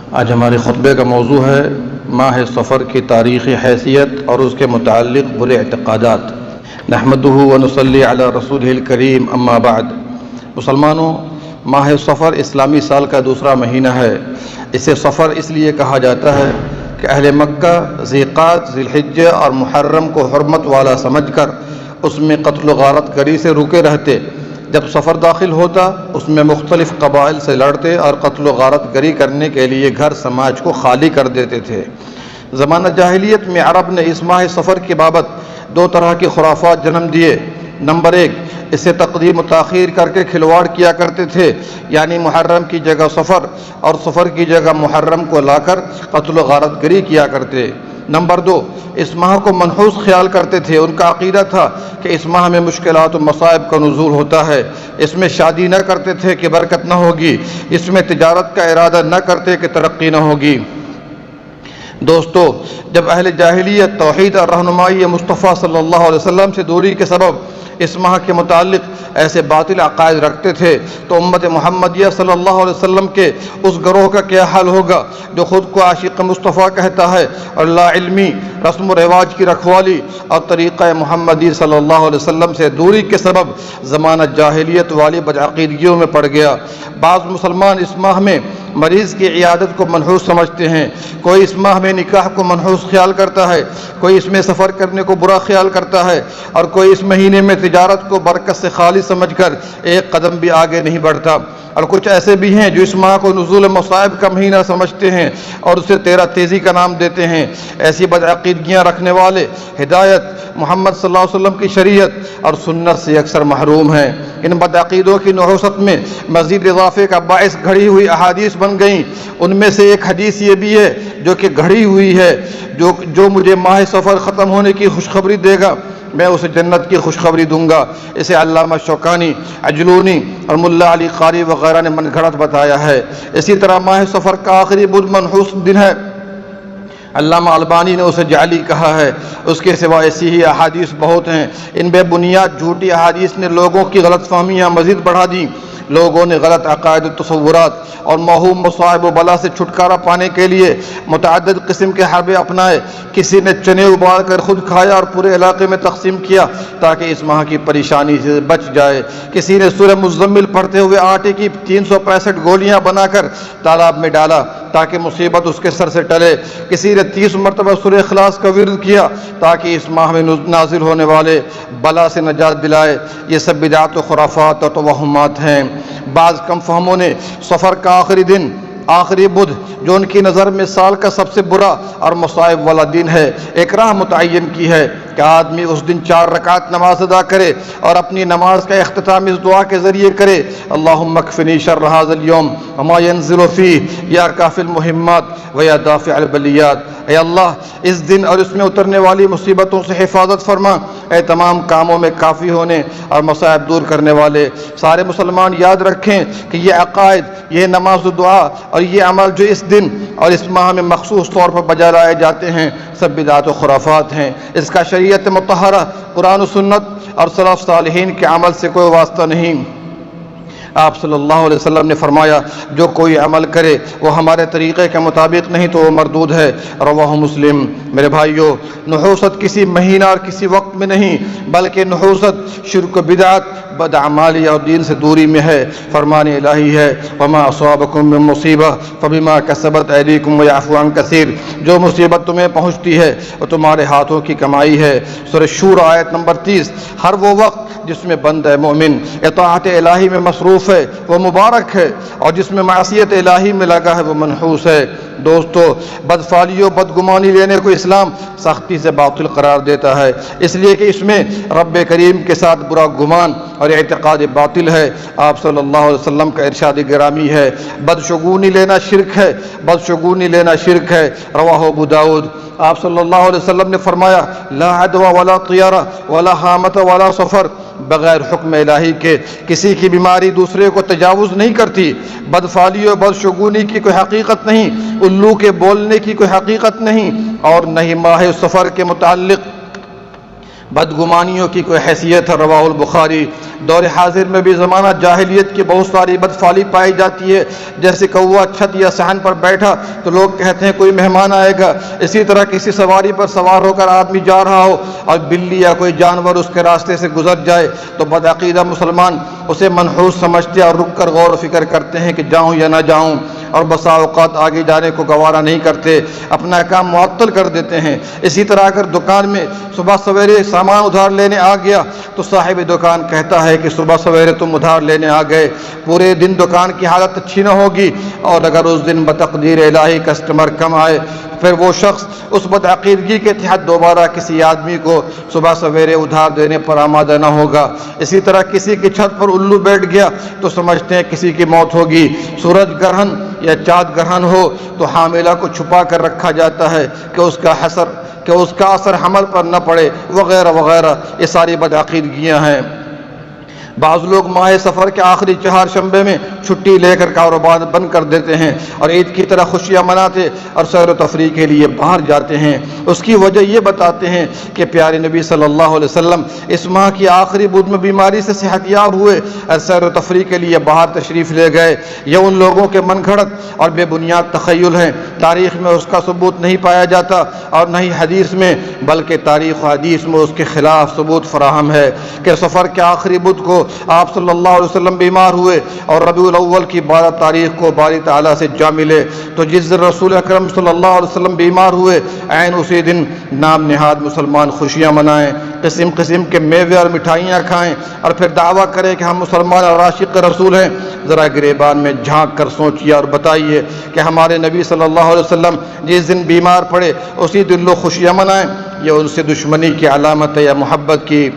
آج ہمارے خطبے کا موضوع ہے ماہ سفر کی تاریخی حیثیت اور اس کے متعلق برے اعتقادات۔ نحمدہ ونصلی علی رسولہ الکریم، اما بعد۔ مسلمانوں، ماہ سفر اسلامی سال کا دوسرا مہینہ ہے۔ اسے سفر اس لیے کہا جاتا ہے کہ اہل مکہ ذی قعدہ، ذی الحجہ اور محرم کو حرمت والا سمجھ کر اس میں قتل و غارت گری سے رکے رہتے۔ جب سفر داخل ہوتا اس میں مختلف قبائل سے لڑتے اور قتل و غارت گری کرنے کے لیے گھر سماج کو خالی کر دیتے تھے۔ زمانہ جاہلیت میں عرب نے اس ماہ سفر کی بابت دو طرح کے خرافات جنم دیے۔ نمبر ایک، اسے تقدیم و تاخیر کر کے کھلواڑ کیا کرتے تھے، یعنی محرم کی جگہ سفر اور سفر کی جگہ محرم کو لا کر قتل و غارت گری کیا کرتے۔ نمبر دو، اس ماہ کو منحوس خیال کرتے تھے۔ ان کا عقیدہ تھا کہ اس ماہ میں مشکلات و مصائب کا نزول ہوتا ہے۔ اس میں شادی نہ کرتے تھے کہ برکت نہ ہوگی، اس میں تجارت کا ارادہ نہ کرتے کہ ترقی نہ ہوگی۔ دوستو، جب اہل جاہلیت توحید اور رہنمائی مصطفیٰ صلی اللہ علیہ وسلم سے دوری کے سبب اس ماہ کے متعلق ایسے باطل عقائد رکھتے تھے تو امت محمدیہ صلی اللہ علیہ وسلم کے اس گروہ کا کیا حال ہوگا جو خود کو عاشق مصطفیٰ کہتا ہے اور لا علمی، رسم و رواج کی رکھوالی اور طریقہ محمدی صلی اللہ علیہ وسلم سے دوری کے سبب زمانہ جاہلیت والی بدعقیدگیوں میں پڑ گیا۔ بعض مسلمان اس ماہ میں مریض کی عیادت کو منحوس سمجھتے ہیں، کوئی اس ماہ میں نکاح کو منحوس خیال کرتا ہے، کوئی اس میں سفر کرنے کو برا خیال کرتا ہے اور کوئی اس مہینے میں تجارت کو برکت سے خالی سمجھ کر ایک قدم بھی آگے نہیں بڑھتا، اور کچھ ایسے بھی ہیں جو اس ماہ کو نزول مصائب کا مہینہ سمجھتے ہیں اور اسے تیرہ تیزی کا نام دیتے ہیں۔ ایسی بدعقیدگیاں رکھنے والے ہدایت، محمد صلی اللہ علیہ وسلم کی شریعت اور سنت سے اکثر محروم ہیں۔ ان بدعقیدوں کی نحوست میں مزید اضافے کا باعث گھڑی ہوئی احادیث بن گئیں۔ ان میں سے ایک حدیث یہ بھی ہے جو کہ گھڑی ہوئی ہے، جو مجھے ماہ سفر ختم ہونے کی خوشخبری دے گا میں اسے جنت کی خوشخبری دوں گا۔ اسے علامہ شوکانی، عجلونی اور ملا علی قاری وغیرہ نے من گھڑت بتایا ہے۔ اسی طرح ماہ سفر کا آخری بدھ منحوس دن ہے، علامہ البانی نے اسے جعلی کہا ہے۔ اس کے سوا ایسی ہی احادیث بہت ہیں۔ ان بے بنیاد جھوٹی احادیث نے لوگوں کی غلط فہمیاں مزید بڑھا دیں۔ لوگوں نے غلط عقائد و تصورات اور موہوم مصائب و بلا سے چھٹکارا پانے کے لیے متعدد قسم کے حربے اپنائے۔ کسی نے چنے ابال کر خود کھایا اور پورے علاقے میں تقسیم کیا تاکہ اس ماہ کی پریشانی سے بچ جائے۔ کسی نے سورہ مزمل پڑھتے ہوئے آٹے کی 365 گولیاں بنا کر تالاب میں ڈالا تاکہ مصیبت اس کے سر سے ٹلے۔ کسی نے 30 مرتبہ سورہ اخلاص کا ورد کیا تاکہ اس ماہ میں نازل ہونے والے بلا سے نجات دلائے۔ یہ سب بدعات و خرافات اور توہمات ہیں۔ بعض کم فہموں نے سفر کا آخری دن، آخری بدھ، جو ان کی نظر میں سال کا سب سے برا اور مصائب والا دن ہے، ایک راہ متعین کی ہے کہ آدمی اس دن 4 رکعت نماز ادا کرے اور اپنی نماز کا اختتام اس دعا کے ذریعے کرے: اللہم اکفنی شر ھذا اليوم وما ينزل فیہ یا کافی المہمات ویا دافع البلیات۔ اے اللہ، اس دن اور اس میں اترنے والی مصیبتوں سے حفاظت فرما۔ اے تمام کاموں میں کافی ہونے اور مصائب دور کرنے والے۔ سارے مسلمان یاد رکھیں کہ یہ عقائد، یہ نماز و دعا اور یہ عمل جو اس دن اور اس ماہ میں مخصوص طور پر بجا لائے جاتے ہیں، سب بدعات و خرافات ہیں۔ اس کا شریعت مطہرہ، قرآن و سنت اور سلف صالحین کے عمل سے کوئی واسطہ نہیں۔ آپ صلی اللہ علیہ وسلم نے فرمایا، جو کوئی عمل کرے وہ ہمارے طریقے کے مطابق نہیں تو وہ مردود ہے۔ رواہ مسلم۔ میرے بھائیو، نحوست کسی مہینہ اور کسی وقت میں نہیں، بلکہ نحوست شرک و بدعت، بدعمالی اور دین سے دوری میں ہے۔ فرمان الہی ہے: وما اصابکم من مصیبہ فبما کسبت ایدیکم ویعفو عن کثیر۔ جو مصیبت تمہیں پہنچتی ہے وہ تمہارے ہاتھوں کی کمائی ہے۔ سورہ شورى آیت نمبر 30۔ ہر وہ وقت جس میں بندہ مومن اطاعت الہی میں مصروف ہے وہ مبارک ہے، اور جس میں معصیت الہی میں لگا ہے وہ منحوس ہے۔ دوستو، بدفعلی و بدگمانی لینے کو اسلام سختی سے باطل قرار دیتا ہے، اس لیے کہ اس میں رب کریم کے ساتھ برا گمان اور اعتقاد باطل ہے۔ آپ صلی اللہ علیہ وسلم کا ارشاد گرامی ہے: بدشگونی لینا شرک ہے، بدشگونی لینا شرک ہے۔ رواہ ابو داؤد۔ آپ صلی اللہ علیہ وسلم نے فرمایا: لا عدوى ولا طیارہ ولا حامۃ ولا سفر۔ بغیر حکم الہی کے کسی کی بیماری دوسرے کو تجاوز نہیں کرتی۔ بدفعلی و بدشگونی کی کوئی حقیقت نہیں، الو کے بولنے کی کوئی حقیقت نہیں، اور نہ ہی ماہ سفر کے متعلق بدگمانیوں کی کوئی حیثیت ہے۔ رواہ البخاری۔ دور حاضر میں بھی زمانہ جاہلیت کی بہت ساری بدفعلی پائی جاتی ہے، جیسے کوا چھت یا صحن پر بیٹھا تو لوگ کہتے ہیں کوئی مہمان آئے گا۔ اسی طرح کسی سواری پر سوار ہو کر آدمی جا رہا ہو اور بلی یا کوئی جانور اس کے راستے سے گزر جائے تو بدعقیدہ مسلمان اسے منحوس سمجھتے اور رک کر غور و فکر کرتے ہیں کہ جاؤں یا نہ جاؤں، اور بسا اوقات آگے جانے کو گوارا نہیں کرتے، اپنا کام معطل کر دیتے ہیں۔ اسی طرح اگر دکان میں صبح سویرے سامان ادھار لینے آ گیا تو صاحب دکان کہتا ہے کہ صبح سویرے تم ادھار لینے آ گئے، پورے دن دکان کی حالت اچھی نہ ہوگی، اور اگر اس دن بتقدیر الہی کسٹمر کم آئے پھر وہ شخص اس بدعقیدگی کے تحت دوبارہ کسی آدمی کو صبح سویرے ادھار دینے پر آمادہ نہ ہوگا۔ اسی طرح کسی کی چھت پر الو بیٹھ گیا تو سمجھتے ہیں کسی کی موت ہوگی۔ سورج گرہن یا چاند گرہن ہو تو حاملہ کو چھپا کر رکھا جاتا ہے کہ اس کا اثر حمل پر نہ پڑے، وغیرہ وغیرہ۔ یہ ساری بدعقیدگیاں ہیں۔ بعض لوگ ماہ سفر کے آخری چہار شنبے میں چھٹی لے کر کاروبار بند کر دیتے ہیں اور عید کی طرح خوشیاں مناتے اور سیر و تفریح کے لیے باہر جاتے ہیں۔ اس کی وجہ یہ بتاتے ہیں کہ پیارے نبی صلی اللہ علیہ وسلم اس ماہ کی آخری بدھ میں بیماری سے صحت یاب ہوئے اور سیر و تفریح کے لیے باہر تشریف لے گئے۔ یہ ان لوگوں کے من گھڑت اور بے بنیاد تخیل ہیں۔ تاریخ میں اس کا ثبوت نہیں پایا جاتا اور نہ ہی حدیث میں، بلکہ تاریخ و حدیث میں اس کے خلاف ثبوت فراہم ہے کہ سفر کے آخری بدھ کو آپ صلی اللہ علیہ وسلم بیمار ہوئے اور ربیع الاول کی 12 تاریخ کو باری تعالیٰ سے جا ملے، تو جس دن رسول اکرم صلی اللہ علیہ وسلم بیمار ہوئے عین اسی دن نام نہاد مسلمان خوشیاں منائیں، قسم قسم کے میوے اور مٹھائیاں کھائیں اور پھر دعویٰ کریں کہ ہم مسلمان اور عاشق رسول ہیں۔ ذرا گریبان میں جھانک کر سوچیے اور بتائیے کہ ہمارے نبی صلی اللہ علیہ وسلم جس دن بیمار پڑے اسی دن لوگ خوشیاں منائیں، یہ ان سے دشمنی کی علامت ہے یا محبت کی؟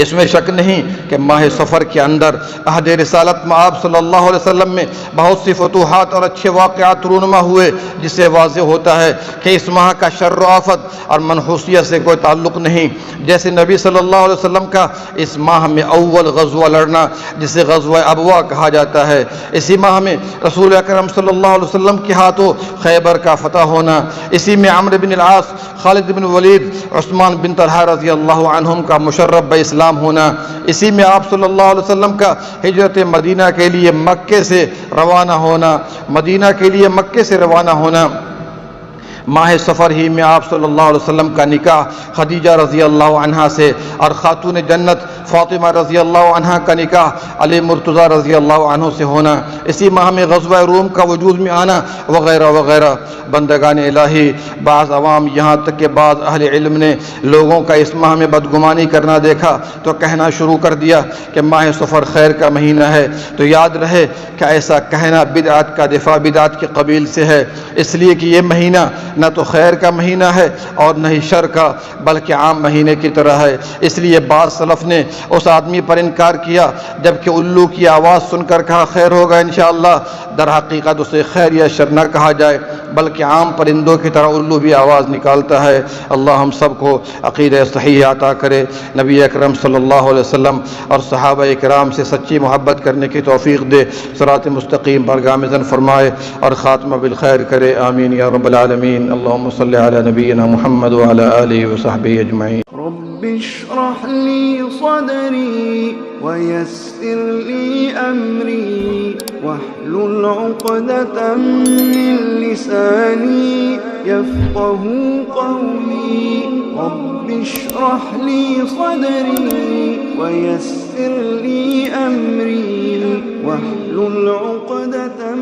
اس میں شک نہیں کہ ماہ سفر کے اندر عہد رسالت میں آپ صلی اللہ علیہ وسلم میں بہت سی فتوحات اور اچھے واقعات رونما ہوئے، جس سے واضح ہوتا ہے کہ اس ماہ کا شر و آفت اور منحوسیت سے کوئی تعلق نہیں۔ جیسے نبی صلی اللہ علیہ وسلم کا اس ماہ میں اول غزوہ لڑنا جسے غزوہ ابوا کہا جاتا ہے، اسی ماہ میں رسول اکرم صلی اللہ علیہ وسلم کے ہاتھوں خیبر کا فتح ہونا، اسی میں عمرو بن العاص، خالد بن ولید، عثمان بن طلحہ رضی اللہ عنہم کا مشرف باسلام ہونا، اسی میں آپ صلی اللہ علیہ وسلم کا ہجرت مدینہ کے لیے مکے سے روانہ ہونا، ماہ سفر ہی میں آپ صلی اللہ علیہ وسلم کا نکاح خدیجہ رضی اللہ عنہا سے اور خاتون جنت فاطمہ رضی اللہ عنہا کا نکاح علی مرتضیٰ رضی اللہ عنہ سے ہونا، اسی ماہ میں غزوہ روم کا وجود میں آنا، وغیرہ وغیرہ۔ بندگان الہی، بعض عوام یہاں تک کہ بعض اہل علم نے لوگوں کا اس ماہ میں بدگمانی کرنا دیکھا تو کہنا شروع کر دیا کہ ماہ سفر خیر کا مہینہ ہے، تو یاد رہے کہ ایسا کہنا بدعت کا دفاع بدعت کے قبیل سے ہے، اس لیے کہ یہ مہینہ نہ تو خیر کا مہینہ ہے اور نہ ہی شر کا، بلکہ عام مہینے کی طرح ہے۔ اس لیے بعض سلف نے اس آدمی پر انکار کیا جبکہ الو کی آواز سن کر کہا خیر ہوگا انشاءاللہ، در حقیقت اسے خیر یا شر نہ کہا جائے بلکہ عام پرندوں کی طرح الو بھی آواز نکالتا ہے۔ اللہ ہم سب کو عقیدہ صحیح عطا کرے، نبی اکرم صلی اللہ علیہ وسلم اور صحابہ اکرام سے سچی محبت کرنے کی توفیق دے، صراط مستقیم پر گامزن فرمائے اور خاتمہ بالخیر کرے، آمین یا رب العالمین۔ اللہم صلی علی نبینا محمد وعلی آلہ وصحبہ اجمعین۔ رب اشرح لي صدري ويسر لي أمري واحلل عقدة من لساني يفقه قولي رب اشرح لي صدري ويسر لي أمري واحلل عقدة